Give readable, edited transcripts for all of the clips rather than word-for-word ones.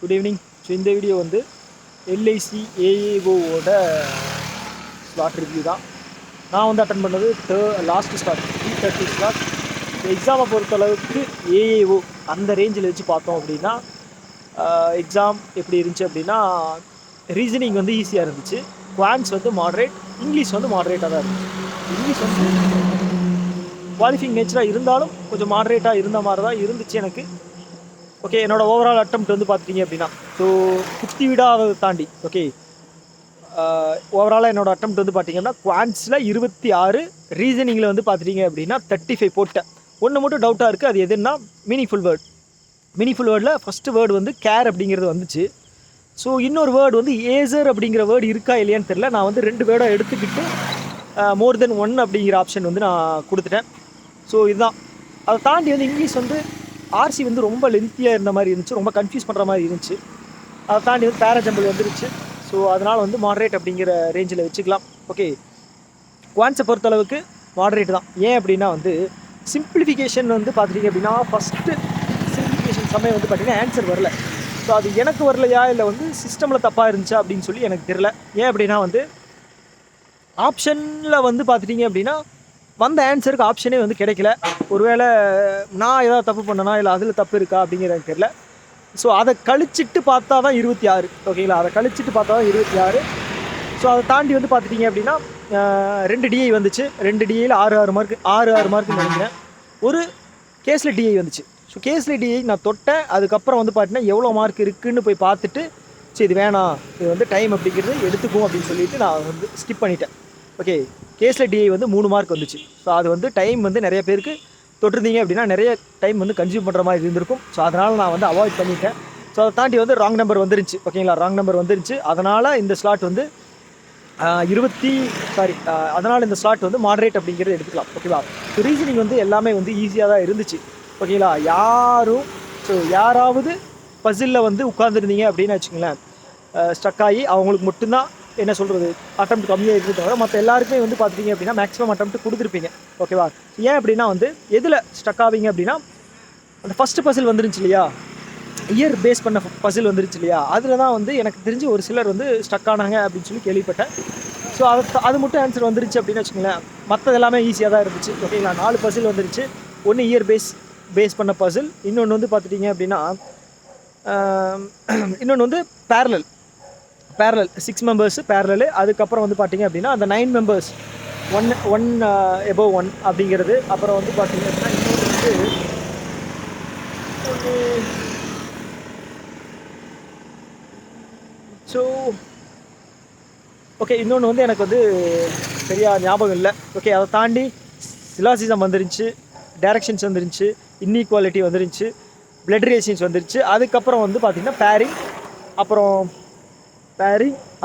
Good evening. So இந்த video வந்து LIC ஏஏஓவோட slot review தான். நான் வந்து அட்டன் பண்ணது லாஸ்ட் ஸ்லாட் 3:30 ஸ்லாட். எக்ஸாமை பொறுத்தளவுக்கு ஏஏஓ அந்த ரேஞ்சில் வச்சு பார்த்தோம் அப்படின்னா எக்ஸாம் எப்படி இருந்துச்சு அப்படின்னா ரீசனிங் வந்து ஈஸியாக இருந்துச்சு, குவான்ஸ் வந்து மாடரேட், இங்கிலீஷ் வந்து மாடரேட்டாக தான் இருந்துச்சு. இங்கிலீஷ் வந்து குவாலிஃபைங் நேச்சராக இருந்தாலும் கொஞ்சம் மாடரேட்டாக இருந்த மாதிரி தான் இருந்துச்சு எனக்கு. ஓகே, என்னோடய ஓவரால் அட்டெம்ப்ட் வந்து பார்த்துட்டிங்க அப்படின்னா ஸோ 50 விடாத தாண்டி ஓகே ஓவராலாக என்னோடய அட்டெம்ப்ட் வந்து பார்த்திங்கன்னா குவான்ஸில் 26, ரீசனிங்கில் வந்து பார்த்துட்டிங்க அப்படின்னா 35 போட்டேன். ஒன்று மட்டும் டவுட்டாக இருக்குது, அது எதுன்னா மீனிங்ஃபுல் வேர்ட். மீனிங்ஃபுல் வேர்டில் ஃபஸ்ட்டு வேர்டு வந்து கேர் அப்படிங்கிறது வந்துச்சு. ஸோ இன்னொரு வேர்டு வந்து ஏசர் அப்படிங்கிற வேர்டு இருக்கா இல்லையான்னு தெரில. நான் வந்து 2 வேர்டை எடுத்துக்கிட்டு மோர் தென் 1 அப்படிங்கிற ஆப்ஷன் வந்து நான் கொடுத்துட்டேன். ஸோ இதுதான். அதை தாண்டி வந்து இங்கிலீஷ் வந்து ஆர்சி வந்து ரொம்ப லென்த்தியாக இருந்த மாதிரி இருந்துச்சு, ரொம்ப கன்ஃபியூஸ் பண்ணுற மாதிரி இருந்துச்சு. அதை தாண்டி வந்து பேராஜம்பிள் வந்துருச்சு. ஸோ அதனால் வந்து மாடரேட் அப்படிங்கிற ரேஞ்சில் வச்சுக்கலாம். ஓகே, குவான்ஸை பொறுத்தளவுக்கு மாடரேட் தான். ஏன் அப்படின்னா வந்து சிம்பிளிஃபிகேஷன் வந்து பார்த்துட்டிங்க அப்படின்னா ஃபஸ்ட்டு சிம்பிளிஃபிகேஷன் சமயம் வந்து பார்த்திங்கன்னா ஆன்சர் வரல. ஸோ அது எனக்கு வரலையா இல்லை வந்து சிஸ்டமில் தப்பாக இருந்துச்சா அப்படின்னு சொல்லி எனக்கு தெரில. ஏன் அப்படின்னா வந்து ஆப்ஷனில் வந்து பார்த்துட்டிங்க அப்படின்னா வந்த ஆன்சருக்கு ஆப்ஷனே வந்து கிடைக்கல. ஒருவேளை நான் ஏதாவது தப்பு பண்ணனா இல்லை அதில் தப்பு இருக்கா அப்படிங்கிறது எனக்கு தெரியல. ஸோ அதை கழிச்சிட்டு பார்த்தா தான் 26. ஓகேங்களா, அதை கழிச்சிட்டு பார்த்தா தான் 26. ஸோ அதை தாண்டி வந்து பார்த்துட்டிங்க அப்படின்னா 2 டிஐ வந்துச்சு. 2 டிஐயில் 6 மார்க்குன்னு நினைக்கிறேன். ஒரு கேஸில் டிஐ வந்துச்சு. ஸோ கேஸில் டிஐ நான் தொட்டேன். அதுக்கப்புறம் வந்து பார்த்தீங்கன்னா எவ்வளோ மார்க் இருக்குதுன்னு போய் பார்த்துட்டு சரி இது வேணாம், இது வந்து டைம் அப்படிங்கிறது எடுத்துக்கும் அப்படின்னு சொல்லிட்டு நான் வந்து ஸ்கிப் பண்ணிட்டேன். ஓகே, கேஸில் டிஐ வந்து 3 மார்க் வந்துச்சு. ஸோ அது வந்து டைம் வந்து நிறைய பேருக்கு தொட்டிருந்தீங்க அப்படின்னா நிறைய டைம் வந்து கன்சியூம் பண்ணுற மாதிரி இருந்திருக்கும். ஸோ அதனால் நான் வந்து அவாய்ட் பண்ணிட்டேன். ஸோ அதை தாண்டி வந்து ராங் நம்பர் வந்துருச்சு. ஓகேங்களா, ராங் நம்பர் வந்துருச்சு. அதனால் இந்த ஸ்லாட் வந்து அதனால் இந்த ஸ்லாட் வந்து மாடரேட் அப்படிங்கிறது எடுத்துக்கலாம். ஓகேவா, ஸோ ரீசனிங் வந்து எல்லாமே வந்து ஈஸியாக தான் இருந்துச்சு. ஓகேங்களா, யாராவது பசிலில் வந்து உட்காந்துருந்தீங்க அப்படின்னு வச்சுங்களேன், ஸ்டக் ஆகி அவங்களுக்கு மட்டும்தான் என்ன சொல்கிறது அட்டெம்ப்ட் கம்மியாக இருக்குது தவிர மற்ற எல்லாருக்குமே வந்து பார்த்துட்டிங்க அப்படின்னா மேக்ஸிமம் அட்டெம்ப்ட் கொடுத்துருப்பீங்க. ஓகேவா, ஏன் அப்படின்னா வந்து எதில் ஸ்டக் ஆவீங்க அப்படின்னா அந்த ஃபஸ்ட்டு பசில் வந்துருந்துச்சு இல்லையா, இயர் பேஸ் பண்ண பசில் வந்துருச்சு இல்லையா, அதில் தான் வந்து எனக்கு தெரிஞ்சு ஒரு சிலர் வந்து ஸ்டக் ஆனாங்க அப்படின்னு சொல்லி கேள்விப்பட்டேன். ஸோ அது மட்டும் ஆன்சர் வந்துருச்சு அப்படின்னு வச்சுங்களேன், மற்றது எல்லாமே ஈஸியாக தான் இருந்துச்சு. ஓகேங்களா, 4 பசில் வந்துருச்சு. ஒன்று இயர் பேஸ் பண்ண பசில், இன்னொன்று வந்து பார்த்துட்டிங்க அப்படின்னா இன்னொன்று வந்து பேரலல் 6 மெம்பர்ஸு பேரலு. அதுக்கப்புறம் வந்து பார்த்திங்க அப்படின்னா அந்த 9 மெம்பர்ஸ் ஒன் எபோவ் 1 அப்படிங்கிறது. அப்புறம் வந்து பார்த்திங்க அப்படின்னா இன்னொன்று வந்து ஸோ ஓகே, இன்னொன்று வந்து எனக்கு வந்து சரியாக ஞாபகம் இல்லை. ஓகே, அதை தாண்டி சிலாசிசம் வந்துருந்துச்சு, டைரக்ஷன்ஸ் வந்துருந்துச்சு, இன்இக்வாலிட்டி வந்துருந்துச்சு, பிளட் ரிலேஷன்ஸ் வந்துருச்சு. அதுக்கப்புறம் வந்து பார்த்திங்கன்னா பேரிங்,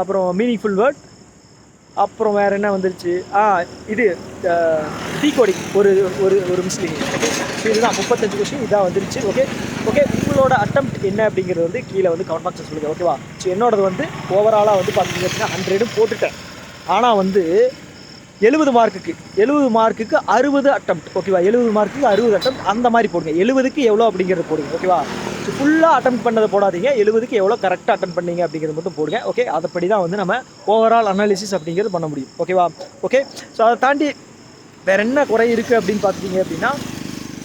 அப்புறம் மீனிங்ஃபுல் வேர்ட், அப்புறம் வேறு என்ன வந்துருச்சு, இது டீகோடிங் ஒரு ஒரு ஒரு மிஸ்லீனிங். ஓகே, ஸோ இதுதான் 35 கொஸ்டின் இதாக வந்துருச்சு. ஓகே, உங்களோட அட்டெம்ப்ட் என்ன அப்படிங்கிறது வந்து கீழே வந்து கமெண்ட் பாக்ஸில் சொல்லுங்கள். ஓகேவா, ஸோ என்னோடது வந்து ஓவராலாக வந்து பார்த்திங்க அப்படின்னா 100 போட்டுட்டேன். ஆனால் வந்து 70 மார்க்குக்கு 60 அட்டெம்ப்ட். ஓகேவா, 70 மார்க்குக்கு 60 அட்டெம்ப்ட் அந்த மாதிரி போடுங்க. 70க்கு எவ்வளோ அப்படிங்கிறது போடுங்க. ஓகேவா, ஸோ ஃபுல்லாக அட்டெம்ப்ட் பண்ணதை போடாதீங்க, 70க்கு எவ்வளோ கரெக்டாக அட்டெம்ப்ட் பண்ணீங்க அப்படிங்கிறது மட்டும் போடுங்க. ஓகே, அதைப்படி தான் வந்து நம்ம ஓவரால் அனாலிசிஸ் அப்படிங்கிறது பண்ண முடியும். ஓகேவா, ஓகே, ஸோ அதை தாண்டி வேறு என்ன குறை இருக்குது அப்படின்னு பார்த்துட்டிங்க அப்படின்னா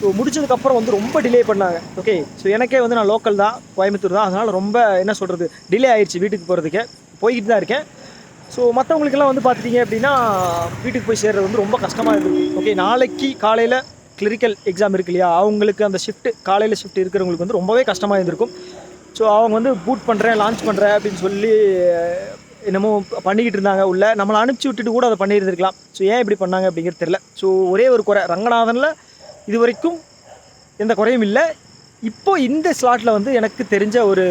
ஸோ முடிச்சதுக்கப்புறம் வந்து ரொம்ப டிலே பண்ணாங்க. ஓகே, ஸோ எனக்கே வந்து நான் லோக்கல் தான், கோயம்புத்தூர் தான், அதனால் ரொம்ப என்ன சொல்கிறது டிலே ஆயிடுச்சு வீட்டுக்கு போகிறதுக்கே. போய்கிட்டு தான் இருக்கேன். ஸோ மற்றவங்களுக்கெல்லாம் வந்து பார்த்துட்டிங்க அப்படின்னா வீட்டுக்கு போய் சேர்றது வந்து ரொம்ப கஷ்டமாக இருக்குது. ஓகே, நாளைக்கு காலையில் கிளரிக்கல் எக்ஸாம் இருக்கு இல்லையா, அவங்களுக்கு அந்த காலையில் ஷிஃப்ட் இருக்கிறவங்களுக்கு வந்து ரொம்பவே கஷ்டமாக இருந்திருக்கும். ஸோ அவங்க வந்து பூட் பண்ணுறேன், லான்ச் பண்ணுறேன் அப்படின்னு சொல்லி என்னமோ பண்ணிக்கிட்டு இருந்தாங்க உள்ள. நம்மளை அனுப்பிச்சி விட்டுட்டு கூட அதை பண்ணியிருந்துருக்கலாம். ஸோ ஏன் இப்படி பண்ணாங்க அப்படிங்கிறது தெரியல. ஸோ ஒரே ஒரு குறை, ரங்கநாதனில் இது வரைக்கும் எந்த குறையும் இல்லை. இப்போது இந்த ஸ்லாட்டில் வந்து எனக்கு தெரிஞ்ச ஒரு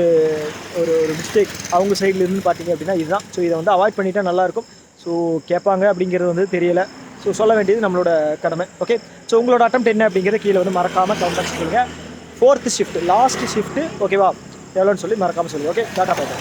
ஒரு மிஸ்டேக் அவங்க சைடில் இருந்து பார்த்தீங்க அப்படின்னா இதுதான். ஸோ இதை வந்து அவாய்ட் பண்ணிட்டால் நல்லாயிருக்கும். ஸோ கேட்பாங்க அப்படிங்கிறது வந்து தெரியலை. ஸோ சொல்ல வேண்டியது நம்மளோட கடமை. ஓகே, ஸோ உங்களோட அட்டெம்ப்ட் என்ன அப்படிங்கிறத கீழே வந்து மறக்காமல் கமெண்ட் பண்ணுங்கள். 4th ஷிஃப்ட் லாஸ்ட் ஷிஃப்ட்டு ஓகேவா எவ்வளோன்னு சொல்லி மறக்காமல் சொல்லுங்கள். ஓகே, டாட்டா பாய்.